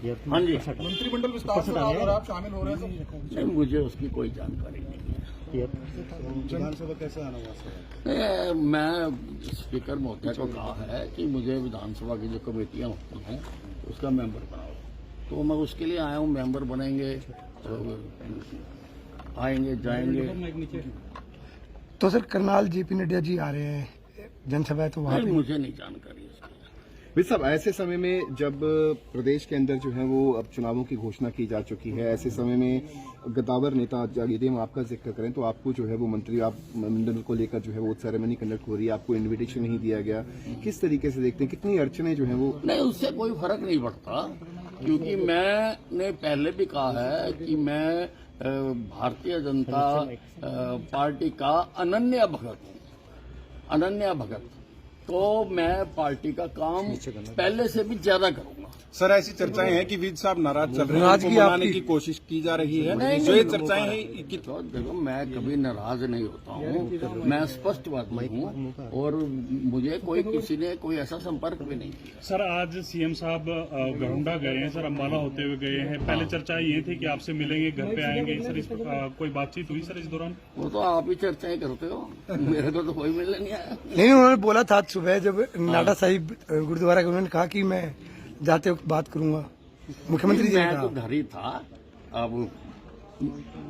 हाँ जी, मंत्रिमंडल विस्तार से और आप शामिल हो रहे हैं नहीं मुझे उसकी कोई जानकारी नहीं है। विधानसभा कैसे आना हुआ? मैं स्पीकर महोदय को कहा है कि मुझे विधानसभा की जो कमेटियां होती हैं उसका मेंबर बनाओ, तो मैं उसके लिए आया हूँ। मेंबर बनेंगे तो आएंगे जाएंगे। तो सर करनाल जेपी नड्डा जी आ रहे हैं जनसभा है, तो वहाँ नहीं, मुझे नहीं जानकारी उसकी। विद साहब, ऐसे समय में जब प्रदेश के अंदर जो है वो अब चुनावों की घोषणा की जा चुकी है, ऐसे समय में गद्दावर नेता यदि हम आपका जिक्र करें तो आपको जो है वो मंत्री आप मंडल को लेकर जो है वो सेरेमनी कंडक्ट हो रही है, आपको इनविटेशन नहीं दिया गया, किस तरीके से देखते हैं, कितनी अड़चने जो है वो? नहीं, उससे कोई फर्क नहीं पड़ता, क्योंकि मैंने पहले भी कहा है कि मैं भारतीय जनता पार्टी का अनन्य भगत हूँ। अनन्य भगत तो मैं पार्टी का काम पहले से भी ज्यादा करूंगा। सर, ऐसी चर्चाएं हैं कि विद साहब नाराज चल रहे हैं, उनको मनाने की कोशिश की जा रही है, जो ये चर्चाएं हैं कि तो देखो, मैं कभी नाराज नहीं होता हूँ, मैं स्पष्टवादी हूँ और मुझे कोई किसी ने कोई ऐसा संपर्क भी नहीं किया। सर, आज सीएम साहब गरुंडा गए हैं, सर अम्बाला होते हुए गए हैं। पहले चर्चा ये थी कि आपसे मिलेंगे, घर पे आएंगे, सर इस कोई बातचीत हुई सर इस दौरान? वो तो आप ही चर्चाएं करते हो, मेरे को तो कोई मिलने नहीं आया। नहीं, उन्होंने बोला था आज सुबह जब नाडा साहिब गुरुद्वारा के, उन्होंने कहा कि मैं जाते वक्त बात करूंगा। मुख्यमंत्री जी ने मैं तो कहा। घर ही था, अब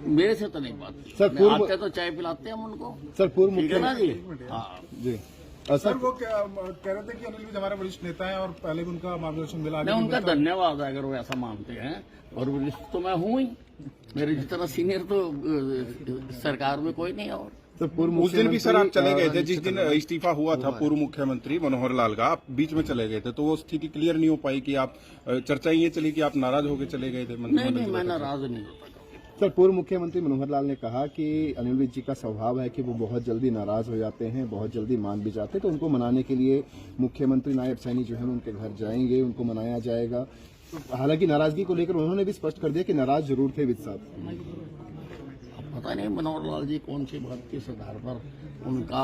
मेरे से तो नहीं बात की। सर, आते तो चाय पिलाते हैं हम उनको। सर पूर्व ठीक है ना जी? मुख्यमंत्री हाँ जी सर वो कह रहे थे कि अनिल विज हमारे वरिष्ठ नेता हैं और पहले भी उनका मार्गदर्शन मिला। मैं उनका धन्यवाद है अगर वो ऐसा मानते हैं, और वरिष्ठ तो मैं हूँ ही, मेरे जितना सीनियर तो सरकार में कोई नहीं है। और तो पूर्व उस दिन भी सर आप चले गए थे, मुख्यमंत्री जिस दिन इस्तीफा हुआ था पूर्व मुख्यमंत्री मनोहर लाल का, आप बीच में चले गए थे, तो वो स्थिति क्लियर नहीं हो पाई कि आप चर्चाएं ये चली कि आप नाराज होकर चले गए थे नहीं, मैं नाराज नहीं होता। सर, पूर्व मुख्यमंत्री मनोहर लाल ने कहा कि अनिल विज जी का स्वभाव है कि वो बहुत जल्दी नाराज हो जाते हैं, बहुत जल्दी मान भी जाते हैं, तो उनको मनाने के लिए मुख्यमंत्री नायब सैनी जो है उनके घर जाएंगे, उनको मनाया जाएगा। हालांकि नाराजगी को लेकर उन्होंने भी स्पष्ट कर दिया कि नाराज जरूर थे विज साहब। पता नहीं मनोहर लाल जी कौन सी बात किस आधार पर, उनका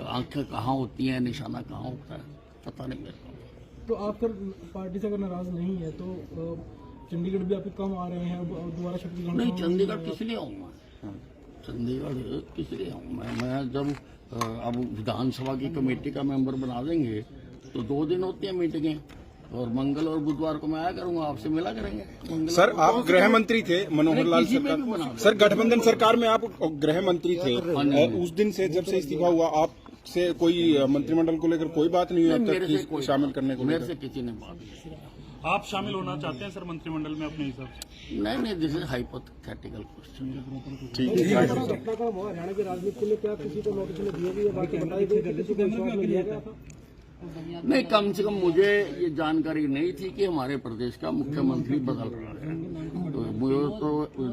आंखें कहाँ होती हैं, निशाना कहाँ होता है, पता नहीं मेरे को। तो आप सर पार्टी से अगर नाराज नहीं है तो चंडीगढ़ भी आपके कम आ रहे हैं, अब दोबारा छत्तीसगढ़ नहीं, चंडीगढ़ किस लिए आऊँगा? चंडीगढ़ किस लिए आऊँ मैं जब अब विधानसभा की कमेटी का मेंबर बना देंगे तो 2 दिन होती है मीटिंगें, और मंगल और बुधवार को मैं आया करूंगा, आपसे मिला करेंगे। सर, आप गृह मंत्री थे मनोहर लाल सरकार, सर गठबंधन सरकार में आप गृह मंत्री थे, और उस दिन से जब से इस्तीफा हुआ आपसे कोई मंत्रिमंडल को लेकर कोई बात नहीं हुई अब तक शामिल करने को? मेरे से किसी ने बात नहीं की। आप शामिल होना चाहते हैं सर मंत्रिमंडल में अपने हिसाब से? नहीं, दिस इज हाइपोथेटिकल क्वेश्चन। घटना का हरियाणा की राजनीति के लिए क्या किसी को नोटिस में दिया गया, बाकी हटाई गई, किसी को विश्वास में लिया गया था? नहीं, कम से कम मुझे ये जानकारी नहीं थी कि हमारे प्रदेश का मुख्यमंत्री बदल रहा है, तो मुझे तो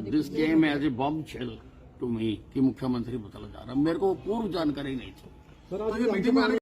this came as a bombshell to me कि मुख्यमंत्री बदला जा रहा है, मेरे को पूर्व जानकारी नहीं थी।